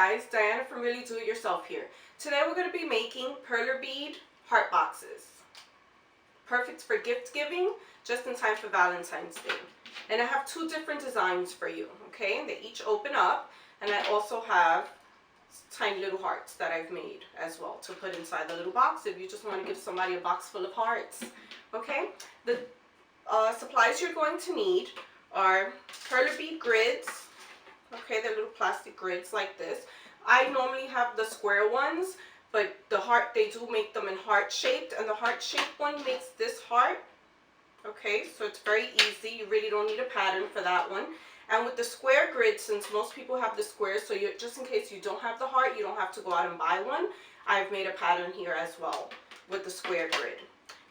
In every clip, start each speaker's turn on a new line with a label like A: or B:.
A: Guys, Diana from Really Do It Yourself here. Today we're going to be making Perler Bead heart boxes. Perfect for gift giving, just in time for Valentine's Day. And I have two different designs for you, okay? They each open up, and I also have tiny little hearts that I've made as well to put inside the little box if you just want to give somebody a box full of hearts, okay? The supplies you're going to need are Perler Bead grids. Okay, they're little plastic grids like this. I normally have the square ones, but the heart, they do make them in heart shaped, and the heart shaped one makes this heart. Okay, so it's very easy. You really don't need a pattern for that one. And with the square grid, since most people have the squares, so just in case you don't have the heart, you don't have to go out and buy one. I've made a pattern here as well with the square grid.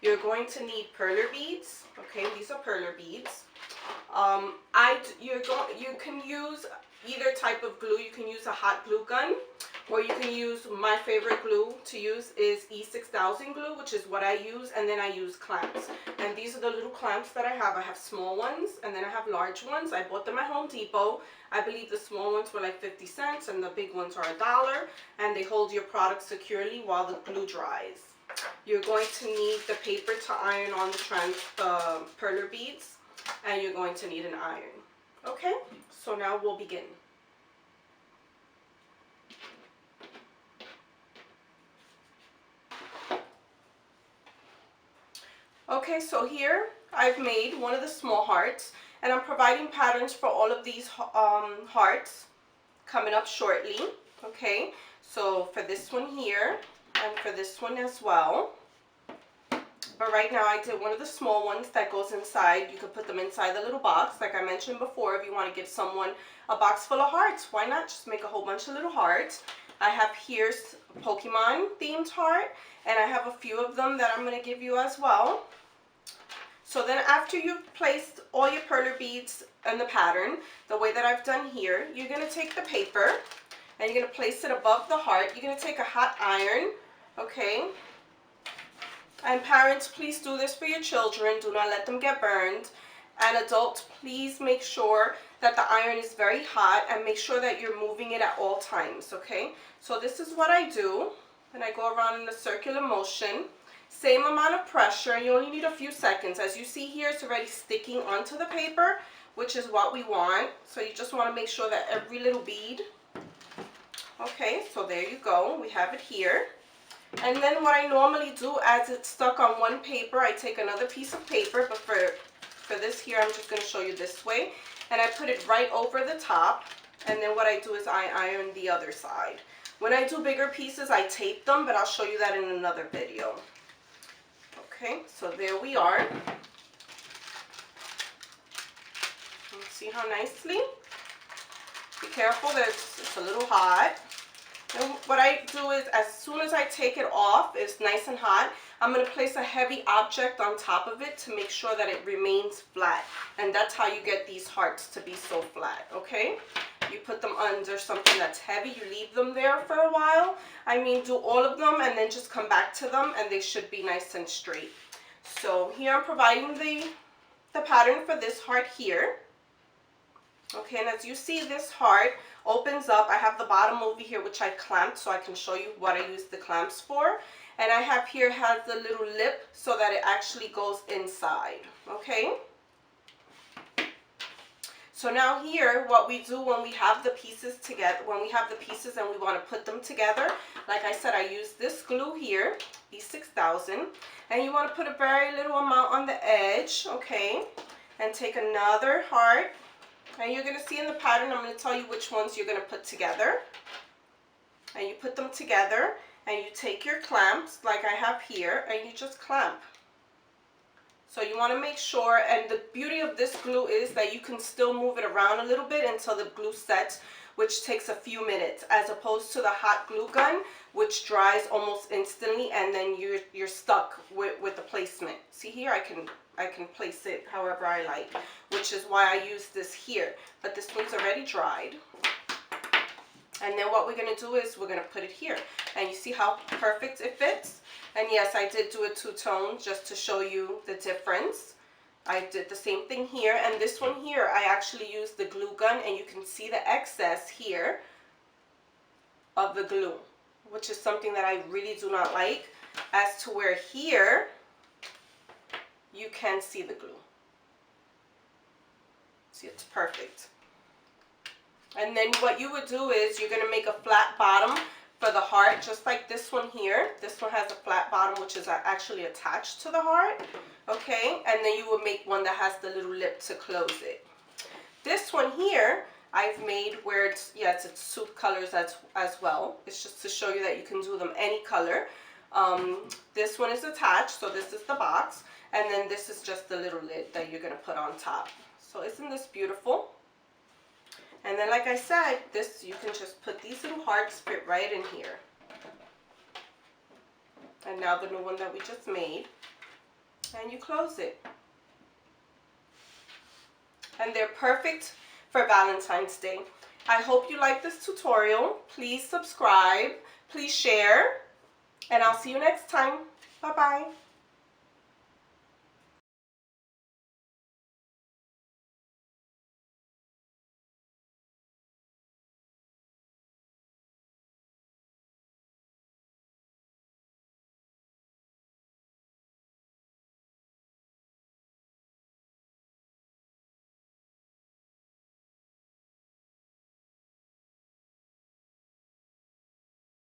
A: You're going to need perler beads. Okay, these are perler beads. You can use either type of glue. You can use a hot glue gun, or you can use, my favorite glue to use is E6000 glue, which is what I use, and then I use clamps. And these are the little clamps that I have. I have small ones, and then I have large ones. I bought them at Home Depot. I believe the small ones were like 50 cents, and the big ones are $1, and they hold your product securely while the glue dries. You're going to need the paper to iron on the perler beads, and you're going to need an iron. Okay, so now we'll begin. Okay, so here I've made one of the small hearts, and I'm providing patterns for all of these hearts coming up shortly. Okay, so for this one here, and for this one as well. But right now I did one of the small ones that goes inside. You could put them inside the little box, like I mentioned before. If you want to give someone a box full of hearts, why not just make a whole bunch of little hearts? I have here's Pokemon themed heart, and I have a few of them that I'm going to give you as well. So then after you've placed all your perler beads and the pattern, the way that I've done here, you're going to take the paper and you're going to place it above the heart. You're going to take a hot iron, okay? And parents, please do this for your children. Do not let them get burned. And adults, please make sure that the iron is very hot, and make sure that you're moving it at all times, okay? So this is what I do, and I go around in a circular motion. Same amount of pressure, and you only need a few seconds. As you see here, it's already sticking onto the paper, which is what we want. So you just want to make sure that every little bead, okay, so there you go. We have it here. And then what I normally do, as it's stuck on one paper, I take another piece of paper, but for this here, I'm just going to show you this way. And I put it right over the top, and then what I do is I iron the other side. When I do bigger pieces, I tape them, but I'll show you that in another video. Okay, so there we are. See how nicely? Be careful that it's a little hot. And what I do is, as soon as I take it off, it's nice and hot, I'm going to place a heavy object on top of it to make sure that it remains flat. And that's how you get these hearts to be so flat, okay? You put them under something that's heavy, you leave them there for a while. I mean, do all of them and then just come back to them, and they should be nice and straight. So here I'm providing the pattern for this heart here. Okay, and as you see, this heart opens up. I have the bottom over here, which I clamped, so I can show you what I use the clamps for. And I have here has the little lip so that it actually goes inside, okay? So now here, what we do when we have the pieces together, when we have the pieces and we want to put them together, like I said, I use this glue here, E6000, and you want to put a very little amount on the edge, okay? And take another heart. And you're going to see in the pattern, I'm going to tell you which ones you're going to put together. And you put them together, and you take your clamps, like I have here, and you just clamp. So you want to make sure, and the beauty of this glue is that you can still move it around a little bit until the glue sets, which takes a few minutes, as opposed to the hot glue gun, which dries almost instantly, and then you're stuck with the placement. See here, I can place it however I like, which is why I use this here. But this one's already dried. And then what we're going to do is we're going to put it here. And you see how perfect it fits? And yes, I did do a two-tone just to show you the difference. I did the same thing here. And this one here, I actually used the glue gun, and you can see the excess here. of the glue, which is something that I really do not like, as to where here you can see the glue. See, it's perfect. And then what you would do is you're going to make a flat bottom for the heart, just like this one here. This one has a flat bottom, which is actually attached to the heart. Okay, and then you will make one that has the little lip to close it. This one here, I've made where it's, yes, it's soup colors as well. It's just to show you that you can do them any color. This one is attached, so this is the box. And then this is just the little lid that you're going to put on top. So isn't this beautiful? And then, like I said, this, you can just put these little hearts fit right in here. And now the new one that we just made. And you close it. And they're perfect for Valentine's Day. I hope you like this tutorial. Please subscribe. Please share. And I'll see you next time. Bye-bye.